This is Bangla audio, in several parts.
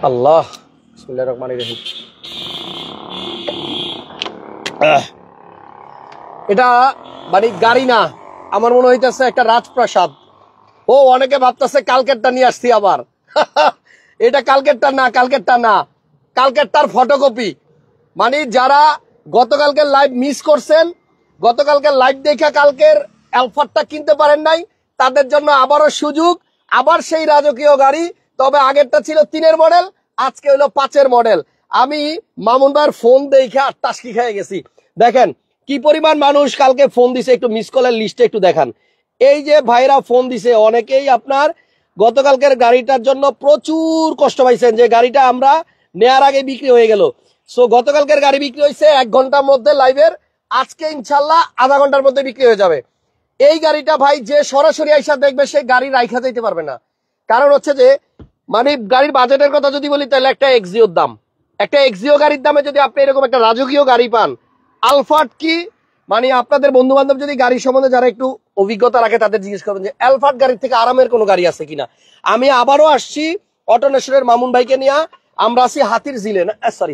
আল্লাহ বিসমিল্লাহির রহমানির রহিম। এটা মানে গাড়ি না, আমার মনে হইতেছে একটা রাজপ্রাসাদ। ও অনেকে ভাবতেছে কালকেরটা নিয়ে আসছি আবার। এটা কালকেরটা না, কালকেরটার ফটোকপি। মানে যারা গতকালকের লাইভ মিস করছেন, গতকালকের লাইভ দেখা কালকের অ্যালফারটা কিনতে পারেন নাই, তাদের জন্য আবারও সুযোগ, আবার সেই রাজকীয় গাড়ি। তবে আগেরটা ছিল 3-এর মডেল, আজকে হলো 5-এর মডেল। আমি মামুন ভাইয়ের ফোন দেখে টাস্কি খেয়ে গেছি। দেখেন কি পরিমাণ মানুষ কালকে ফোন দিছে, একটু মিস কলের লিস্টে একটু দেখান। এই যে ভাইরা ফোন দিছে, অনেকেই আপনার গতকালকের গাড়িটার জন্য প্রচুর কষ্ট পাইছেন যে গাড়িটা আমরা নেয়ার আগে বিক্রি হয়ে গেল। সো গতকালকের গাড়ি বিক্রি হয়েছে 1 ঘন্টার মধ্যে লাইভের, আজকে ইনশাল্লাহ আধা ঘন্টার মধ্যে বিক্রি হয়ে যাবে। এই গাড়িটা ভাই যে সরাসরি আইসা দেখবে সে গাড়ি রাইখা যাইতে পারবে না। কারণ হচ্ছে যে মানে গাড়ির বাজেটের কথা যদি বলি, তাহলে একটা এক্সিওর দাম, একটা এক্সিও গাড়ির দামে যদি আপনি এরকম একটা রাজকীয় গাড়ি পান, আলফার্ড কি মানে আপনাদের বন্ধু বান্ধব যদি গাড়ি সম্বন্ধে যারা একটু অভিজ্ঞতা রাখে তাদের জিজ্ঞেস করবেন যে আলফার্ড গাড়ির থেকে আরামের কোনো গাড়ি আছে কিনা। আমি আবারও আসছি অটোনেশনের মামুন ভাইকে নিয়ে। আমরা আছি হাতির ঝিলে, না সরি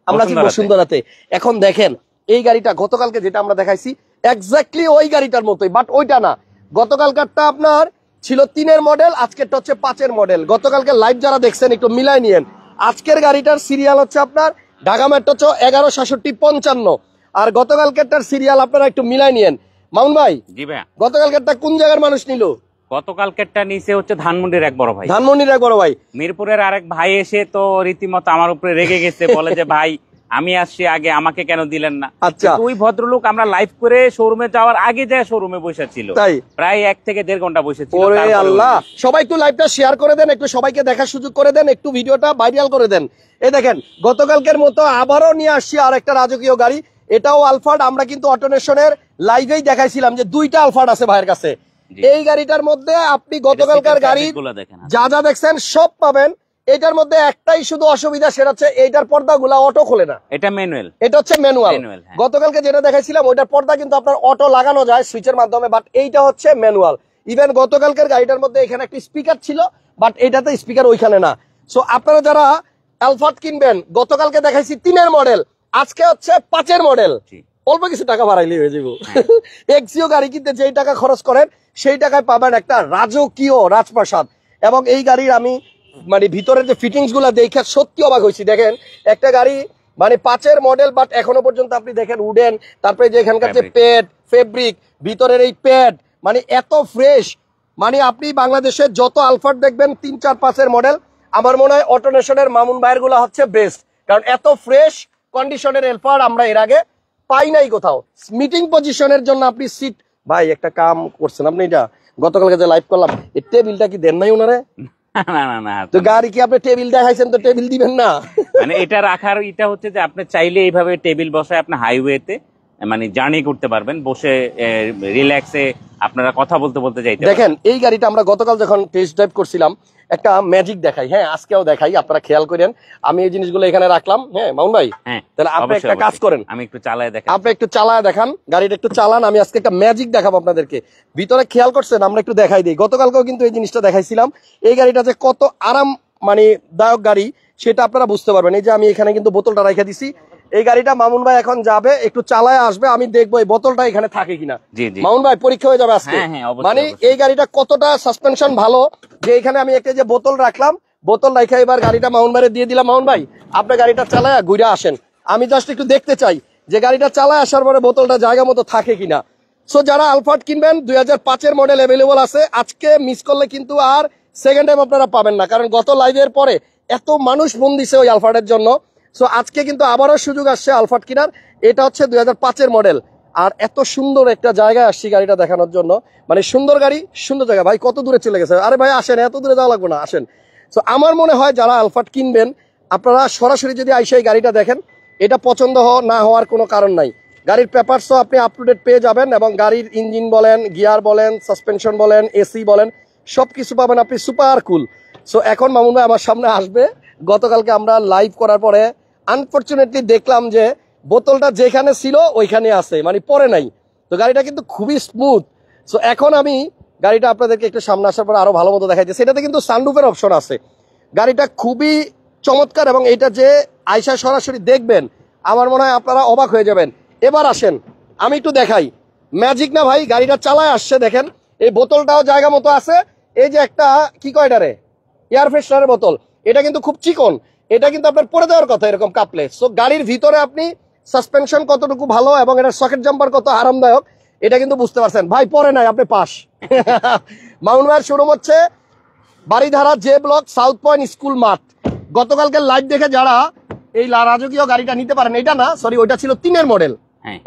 আমরা আছি বসুন্ধরাতে। এখন দেখেন এই গাড়িটা গতকালকে যেটা আমরা দেখাইছি এক্স্যাক্টলি ওই গাড়িটার মতোই, বাট ওইটা না। গতকালকারটা আপনার ছিল 3-এর মডেল, আজকেরটা হচ্ছে 5-এর মডেল। গতকালকে লাইভ যারা দেখছেন একটু মিলাই নিয়েন। আজকের গাড়িটার সিরিয়াল হচ্ছে আপনার ঢাকা মেট্রো 116755, আর গতকালকেরটার সিরিয়াল আপনারা একটু মিলাই নিয়েন। মামুন ভাই, জি ভাই, গতকালকেরটা কোন জায়গার মানুষ নিল? গতকালকেরটা নিচে হচ্ছে ধানমন্ডির এক বড় ভাই। ধানমন্ডির এক বড় ভাই, মিরপুরের আরেক ভাই এসে তো রীতিমতো আমার উপরে রেগে গেছে, বলে যে ভাই আমি আসছি আগে, আমাকে কেন দিলেন না। আচ্ছা, ওই ভদ্রলোক আমরা লাইভ করে শোরুমে যাওয়ার আগে যায় শোরুমে বসে ছিল, তাই প্রায় 1 থেকে 1.5 ঘন্টা বসে ছিল। ওরে আল্লাহ, সবাই একটু লাইভটা শেয়ার করে দেন, একটু সবাইকে দেখার সুযোগ করে দেন, একটু ভিডিওটা ভাইরাল করে দেন। এই দেখেন গতকালকের মতো আবারও নিয়ে আসছি আর একটা রাজকীয় গাড়ি, এটাও আলফার্ড। আমরা কিন্তু অটোনেশনের লাইভেই দেখাইছিলাম যে 2টা আলফার্ড আছে ভাইয়ের কাছে। এই গাড়িটার মধ্যে আপনি গতকালকার গাড়ি যা যা দেখছেন সব পাবেন। এটার মধ্যে একটাই শুধু অসুবিধা, সেটা হচ্ছে এইটার পর্দাগুলা অটো খোলে না, এটা ম্যানুয়াল, এটা হচ্ছে ম্যানুয়াল। গতকালকে যেটা দেখাইছিলাম ওইটার পর্দা কিন্তু আপনার অটো লাগানো যায় সুইচের মাধ্যমে, বাট এইটা হচ্ছে ম্যানুয়াল। ইভেন গতকালকের গাড়িটার মধ্যে এখানে একটা স্পিকার ছিল, বাট এটাতে স্পিকার ওইখানে না। সো আপনারা যারা আলফার্ড কিনবেন, গতকালকে দেখাইছি 3-এর মডেল, আজকে হচ্ছে 5-এর মডেল, অল্প কিছু টাকা বাড়াইলে হয়ে যাবো। এক্সিও গাড়ি কিনতে যেই টাকা খরচ করেন সেই টাকায় পাবেন একটা রাজকীয় রাজপ্রাসাদ। এবং এই গাড়ির আমি মানে ভিতরের যে ফিটিংস গুলা দেখে সত্যি অবাক হয়েছি। দেখেন একটা গাড়ি মানে 5-এর মডেল, বাট এখনো পর্যন্ত আপনি দেখেন উডেন, তারপরে যে এখানকার যে প্যাড ফেব্রিক, ভিতরের এই প্যাড মানে এত ফ্রেশ। মানে আপনি বাংলাদেশে যত আলফার্ড দেখবেন 3, 4, 5-এর মডেল, আমার মনে হয় অটোনেশনের মামুন ভাইয়ের গুলা হচ্ছে বেস্ট। কারণ এত ফ্রেশ কন্ডিশনের আলফার্ড আমরা এর আগে পাই নাই কোথাও। মিটিং পজিশনের জন্য আপনি সিট, ভাই একটা কাম করছেন আপনি, এটা গতকালকে যে লাইভ করলাম এই টেবিলটা কি দেন নাই ওনারে? না, তো গাড়ি কি আপনি টেবিল দেখাইছেন, তো টেবিল দিবেন না? মানে এটা রাখার এটা হচ্ছে যে আপনি চাইলে এইভাবে টেবিল বসায় আপনি হাইওয়েতে মানে জার্নি করতে পারবেন, বসে রিল্যাক্সে আপনারা কথা বলতে বলতে যাইতে। দেখেন এই গাড়িটা আমরা গতকাল যখন টেস্ট ড্রাইভ করছিলাম একটা ম্যাজিক দেখাই, হ্যাঁ আজকেও দেখাই, আপনারা খেয়াল করেন। আমি এই জিনিসগুলো এখানে রাখলাম। হ্যাঁ মামুন ভাই, তাহলে আপনি একটা কাজ করেন, আমি একটু চালায় দেখাই, আপনি একটু চালায় দেখান, গাড়িটা একটু চালান। আমি আজকে একটা ম্যাজিক দেখাবো আপনাদেরকে। ভিতরে খেয়াল করছেন, আমরা একটু দেখাই দিই। গতকালকেও কিন্তু এই জিনিসটা দেখাইছিলাম। এই গাড়িটা যে কত আরাম মানে দায়ক গাড়ি সেটা আপনারা বুঝতে পারবেন। এই যে আমি এখানে কিন্তু বোতলটা রেখে দিছি। এই গাড়িটা মামুন ভাই এখন যাবে, একটু চালায় আসবে, আমি দেখবো এই বোতলটা এখানে থাকে কিনা। মামুন ভাই পরীক্ষা হয়ে যাবে আজকে। মানে এই গাড়িটা কতটা সাসপেনশন ভালো যে এখানে আমি একটা যে বোতল রাখলাম, বোতল রাখা এবার গাড়িটা মামুন ভাইয়ের দিয়ে দিলাম। মামুন ভাই আপনি গাড়িটা চালায় ঘুরে আসেন, আমি জাস্ট একটু দেখতে চাই যে গাড়িটা চালায় আসার পরে বোতলটা জায়গা মতো থাকে কিনা। সো যারা আলফার্ড কিনবেন 2005-এর মডেল অ্যাভেলেবল আছে, আজকে মিস করলে কিন্তু আর সেকেন্ড টাইম আপনারা পাবেন না। কারণ গত লাইভের পরে এত মানুষ ফোন দিছে ওই আলফার্ডের জন্য। সো আজকে কিন্তু আবারও সুযোগ আসছে আলফার্ড কেনার। এটা হচ্ছে 2005-এর মডেল, আর এত সুন্দর একটা জায়গায় আসছি গাড়িটা দেখানোর জন্য। মানে সুন্দর গাড়ি, সুন্দর জায়গা। ভাই কত দূরে চলে গেছে? আরে ভাই আসেন, এত দূরে যাওয়া লাগবে না, আসেন। সো আমার মনে হয় যারা আলফার্ড কিনবেন আপনারা সরাসরি যদি আইসা এই গাড়িটা দেখেন, এটা পছন্দ না হওয়ার কোনো কারণ নাই। গাড়ির পেপারসও আপনি আপ টু ডেট পেয়ে যাবেন, এবং গাড়ির ইঞ্জিন বলেন, গিয়ার বলেন, সাসপেনশন বলেন, এসি বলেন, সবকিছু পাবেন আপনি সুপার কুল। সো এখন মামুন ভাই আমার সামনে আসবে। গতকালকে আমরা লাইভ করার পরে আনফরচুনেটলি দেখলাম যে বোতলটা যেখানে ছিল ওইখানে আছে, মানে পরে নাই। তো গাড়িটা কিন্তু খুবই স্মুথ। সো এখন আমি গাড়িটা আপনাদেরকে একটু সামনে আসার পরে আরো ভালো মতো দেখাইতেছি। এটাতে কিন্তু সানরুফের অপশন আছে। গাড়িটা খুবই চমৎকার, এবং এটা যে আয়শা সরাসরি দেখবেন আমার মনে হয় আপনারা অবাক হয়ে যাবেন। এবার আসেন আমি একটু দেখাই, ম্যাজিক না ভাই, গাড়িটা চালায় আসছে দেখেন, এই বোতলটাও জায়গা মতো আছে। এই যে একটা কি কয়টারে এয়ার ফ্রেশনারের বোতল, এটা কিন্তু খুব চিকন, এটা কিন্তু আপনার পরে দেওয়ার কথা এরকম কাপলে। সো গাড়ির ভিতরে আপনি সাসপেনশন কতটুকু ভালো এবং এটার সকেট জাম্পার কত আরামদায়ক এটা কিন্তু বুঝতে পারছেন। ভাই পরে নাই, আপনি পাস। মাউন্ট ভাইয়ের শোরুম হচ্ছে Baridhara J block, south point school মাঠ। গতকালকে লাইভ দেখে যারা এই রাজকীয় গাড়িটা নিতে পারেন, এটা না সরি ওইটা ছিল 3 মডেল,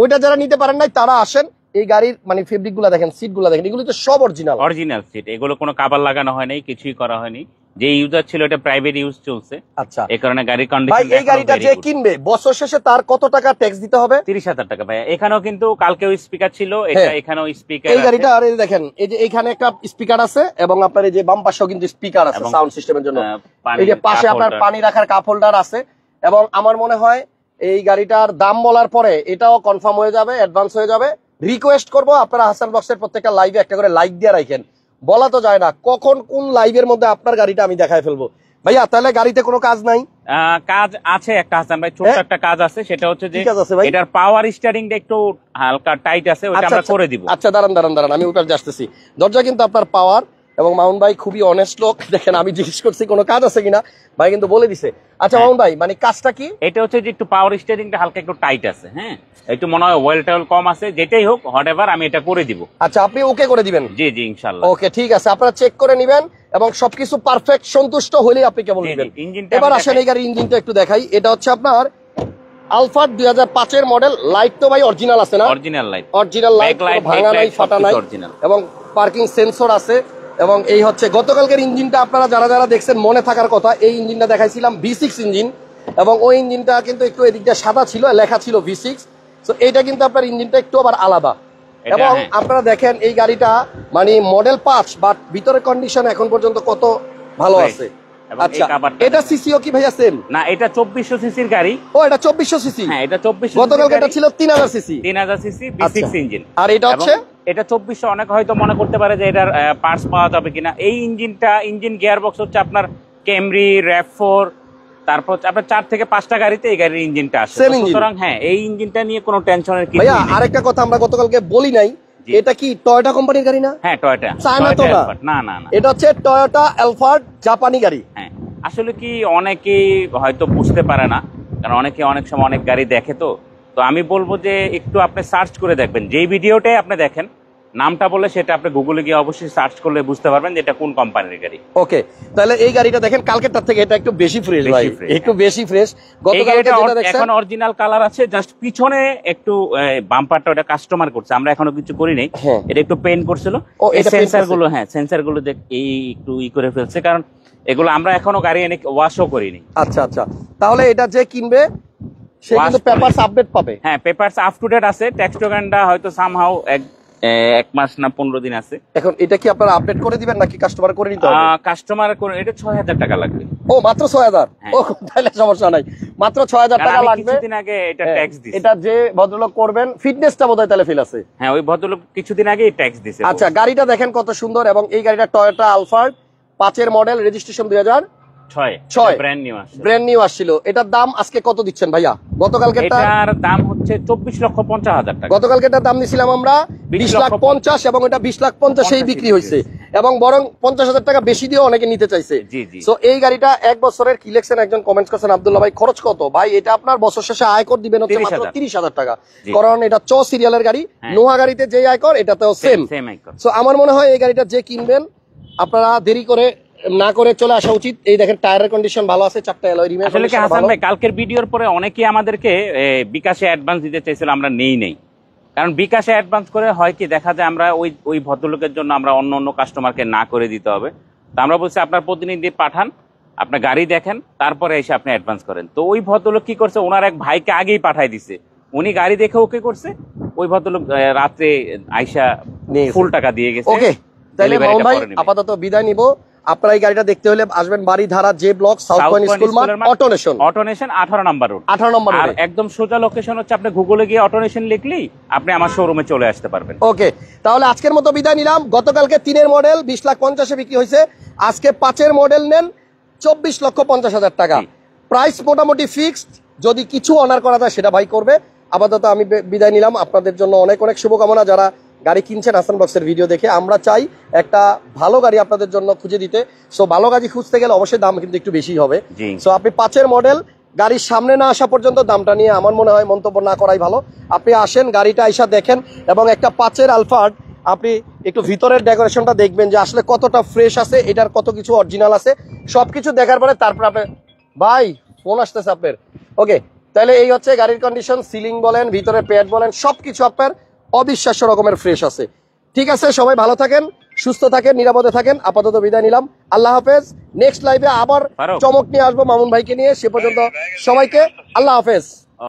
ওইটা যারা নিতে পারেন নাই তারা আসেন। এই গাড়ির মানে ফেব্রিক গুলা দেখেন, সিট গুলা দেখেন, এগুলো তো সব অরিজিনাল সিট, এগুলো কোনো কাভার লাগানো হয়নি, কিছুই করা হয়নি। যে ইউজার ছিল এটা প্রাইভেট ইউজ চলছে। আচ্ছা, এই কারণে গাড়ির কন্ডিশন। ভাই এই গাড়িটা যে কিনবে বছর শেষে তার কত টাকা ট্যাক্স দিতে হবে? 30,000 টাকা। ভাই এখানেও কিন্তু কালকেও স্পিকার ছিল, এটা এখানেও স্পিকার। এই গাড়িটা আর এই দেখেন, এই যে এখানে একটা স্পিকার আছে এবং আপনার এই যে বাম পাশেও কিন্তু স্পিকার আছে সাউন্ড সিস্টেমের জন্য। এই যে পাশে আপনার পানি রাখার কাপ হোল্ডার আছে। এবং আমার মনে হয় এই গাড়িটার দাম বলার পরে এটাও কনফার্ম হয়ে যাবে, অ্যাডভান্স হয়ে যাবে। রিকোয়েস্ট করবো আপনারা হাসান বক্সের প্রত্যেকটা লাইভে একটা করে লাইক দিয়ে রাখেন, বলা তো যায় না কখন কোন লাইভের মধ্যে আপনার গাড়িটা আমি দেখায় ফেলবো। ভাইয়া তাহলে গাড়িতে কোনো কাজ নাই? কাজ আছে একটা হাসান ভাই, ছোট্ট একটা কাজ আছে, সেটা হচ্ছে যে এটার পাওয়ার স্টিয়ারিংটা একটু হালকা টাইট আছে, ওটা আমরা করে দিব। আচ্ছা দাঁড়ান আমি উপরে আসতেছি। দরজা কিন্তু আপনার পাওয়ার, এবং মাউন্ট ভাই খুবই অনেস্ট লোক। দেখেন আমি জিজ্ঞেস করছি কোনো কাজ আছে কিনা, ভাই কিন্তু বলে দিছে। আচ্ছা মাউন্ট ভাই মানে কাজটা কি? এটা হচ্ছে যে একটু পাওয়ার স্টিয়ারিংটা হালকা একটু টাইট আছে, হ্যাঁ একটু মনে হয় ওয়েল টেল কম আছে, যেটাই হোক হোয়াটএভার আমি এটা করে দিব। আচ্ছা আপনি ওকে করে দিবেন? জি জি ইনশাআল্লাহ। ওকে ঠিক আছে, আপনারা চেক করে নেবেন এবং সবকিছু পারফেক্ট সন্তুষ্ট হলেই আপনি কেবল নেবেন। এবার আসেন এই গাড়ির ইঞ্জিনটা একটু দেখাই। এটা হচ্ছে আপনার আলফার্ড 2005 এর মডেল। লাইট তো ভাই অরিজিনাল আছে না? অরিজিনাল লাইট, ভাঙা নাই, ফাটা নাই, এবং পার্কিং সেন্সর আছে। এবং এই হচ্ছে গতকালকের ইঞ্জিনটা আপনারা যারা যারা দেখছেন মনে থাকার কথা, এই ইঞ্জিনটা দেখাইছিলাম V6 ইঞ্জিন, এবং ওই ইঞ্জিনটা কিন্তু একটু এদিকটা সাদা ছিল, লেখা ছিল V6। তো এইটা কিন্তু আপনার ইঞ্জিনটা একটু আবার আলাদা। এবং আপনারা দেখেন এই গাড়িটা মানে মডেল 5, বাট ভিতরের কন্ডিশন এখন পর্যন্ত কত ভালো আছে। আচ্ছা এটা সিসিও কি ভাইয়া সেম? না এটা 2400 সিসির গাড়ি। ও এটা 2400 সিসি? হ্যাঁ এটা 2400। গতকালকে এটা ছিল 3000 সিসি। 3000 CC V6 engine. আর এটা হচ্ছে এটা 2400। অনেক হয়তো মনে করতে পারে যে এটার পার্টস পাওয়া যাবে কিনা। এই ইঞ্জিন গিয়ারবক্স হচ্ছে আপনার ক্যামরি, RAV4, তারপর আপনার 4 থেকে 5টা গাড়িতে এই গাড়ির ইঞ্জিনটা আসে। সুতরাং হ্যাঁ এই ইঞ্জিনটা নিয়ে কোনো টেনশনের কিছু নেই। ভাইয়া আরেকটা কথা আমরা গতকালকে বলি নাই, এটা কি টয়োটা কোম্পানির গাড়ি না? হ্যাঁ টয়োটা। চায়না তো না? না এটা হচ্ছে টয়োটা আলফার্ড, জাপানি গাড়ি। হ্যাঁ আসলে কি অনেকেই হয়তো বুঝতে পারে না, কারণ অনেকে অনেক সময় অনেক গাড়ি দেখে। তো আমি বলবো যে একটু আপনি সার্চ করে দেখবেন, যেই ভিডিওটাই আপনি দেখেন নামটা বলে সেটা আপনি গুগলে গিয়ে অবশ্যই সার্চ করলে বুঝতে পারবেন যে এটা কোন কোম্পানির গাড়ি। ওকে তাহলে এই গাড়িটা দেখেন কালকেরটার থেকে এটা একটু বেশি ফ্রেশ ভাই, একটু বেশি ফ্রেশ। গতকালকে যেটা দেখছেন এখন অরিজিনাল কালার আছে, জাস্ট পিছনে একটু বাম্পারটা ওটা কাস্টমার করছে, আমরা এখনো কিছু করি নাই। এটা একটু পেইন্ট করছিল, এই সেন্সর গুলো সেন্সর গুলো এই একটু করে ফেলছে, কারণ এগুলো আমরা এখনো গাড়ি এনে ওয়াশও করিনি। আচ্ছা তাহলে এটা যে কিনবে সে কিন্তু পেপারস আপডেট পাবে? হ্যাঁ পেপারস আপ টু ডেট আছে, ট্যাক্স টোকেনটা হয়তো সামহাউ 1 মাস না 15 দিন আছে। এখন এটা কি আপনারা আপডেট করে দিবেন নাকি কাস্টমার করে নিতে হবে? কাস্টমার করে, এটা 6000 টাকা লাগবে। ও মাত্র 6000? ও তাহলে সমস্যা নাই, মাত্র 6000 টাকা লাগবে। কিছুদিন আগে এটা ট্যাক্স দিছে। এটা যে ভদ্রলোক করবেন ফিটনেসটা বোধহয় তাহলে ফিল আছে। হ্যাঁ ওই ভদ্রলোক কিছুদিন আগে ট্যাক্স দিছে। আচ্ছা গাড়িটা দেখেন কত সুন্দর, এবং এই গাড়িটা টয়োটা আলফার্ড 5 এর মডেল, রেজিস্ট্রেশন 2006 ব্র্যান্ড নিউ আসছিল। এটার দাম আজকে কত দিচ্ছেন ভাইয়া? গতকালকেটার দাম হচ্ছে 24,50,000 টাকা। গতকালকেটার দাম নিছিলাম আমরা 20,50,000, এবং এটা 20,50,000 বিক্রি হয়েছে, এবং বরং 50,000 টাকা বেশি দিয়ে অনেকে নিতে চাইছে। সো এই গাড়িটা 1 বছরের কি লেখছেন, একজন কমেন্টস করছেন আব্দুল্লাহ ভাই খরচ কত? ভাই এটা আপনার বছর শেষে আয়কর দিবেন হচ্ছে মাত্র 30,000 টাকা, কারণ এটা চ সিরিয়ালের গাড়ি। নোহা গাড়িতে যে আয়কর এটাতেও সেম। সো আমার মনে হয় এই গাড়িটা যে কিনবেন আপনারা দেরি করে না করে চলে আসা উচিত। এই দেখেন টায়ারের কন্ডিশন ভালো আছে, 4টা অ্যালয় রিম। আসলে কি হাসান ভাই কালকের ভিডিওর পরে অনেকেই আমাদেরকে বিকাশে অ্যাডভান্স দিতে চাইছিল, আমরা নেই, কারণ বিকাশে অ্যাডভান্স করে হয় কি দেখা যায় আমরা ওই ভদ্রলোকের জন্য আমরা অন্য কাস্টমারকে না করে দিতে হবে। তো আমরা বলছি আপনার প্রতিনিধি পাঠান, আপনার গাড়ি দেখেন, তারপরে এসে আপনি অ্যাডভান্স করেন। তো ওই ভদ্রলোক কি করছে, ওনার এক ভাইকে আগেই পাঠাই দিছে, উনি গাড়ি দেখে ওকে করছে, ওই ভদ্রলোক রাত্রে আইসা ফুল টাকা দিয়ে গেছে। ওকে তাহলে মামুন ভাই আপাতত বিদায় নিব। আপনারা এই গাড়িটা দেখতে হলে আসবেন Baridhara J block, south point school মাঠ, অটোনেশন 18 নম্বর রোড। আর একদম সোজা লোকেশন হচ্ছে, আপনি গুগলে গিয়ে অটোনেশন লিখলেই আপনি আমার শোরুমে চলে আসতে পারবেন। ওকে তাহলে আজকের মতো বিদায় নিলাম। গতকালকে 3 এর মডেল 20,50,000 বিক্রি হয়েছে, আজকে 5 এর মডেল নেন 24,50,000 টাকা। প্রাইস মোটামুটি ফিক্সড, যদি কিছু অনার করা যায় সেটা ভাই করবে। আপাতত আমি বিদায় নিলাম, আপনাদের জন্য অনেক অনেক শুভকামনা। যারা গাড়ি কিনছেন হাসান বক্সের ভিডিও দেখে, আমরা চাই একটা ভালো গাড়ি আপনাদের জন্য খুঁজে দিতে। সো ভালো গাড়ি খুঁজতে গেলে অবশ্যই দাম কিন্তু একটু বেশি হবে। সো আপনি 5-এর মডেল গাড়ির সামনে না আসা পর্যন্ত দামটা নিয়ে আমার মনে হয় মন্তব্য না করাই ভালো। আপনি আসেন, গাড়িটা আইসা দেখেন, এবং একটা 5-এর আলফার্ড আপনি একটু ভিতরের ডেকোরেশনটা দেখবেন যে আসলে কতটা ফ্রেশ আছে, এটার কত কিছু অরিজিনাল আছে, সবকিছু দেখার পরে তারপর আপনি ভাই ফোন আসতেছে আপনার। ওকে, তাহলে এই হচ্ছে গাড়ির কন্ডিশন, সিলিং বলেন, ভিতরে প্যাড বলেন, সবকিছু আপনার অবিশ্বাস্য রকমের ফ্রেশ আছে। ঠিক আছে, সবাই ভালো থাকেন, সুস্থ থাকেন, নিরাপদে থাকেন। আপাতত বিদায় নিলাম, আল্লাহ হাফেজ। নেক্সট লাইভে আবার চমক নিয়ে আসবো মামুন ভাইকে নিয়ে। সে পর্যন্ত সবাইকে আল্লাহ হাফেজ।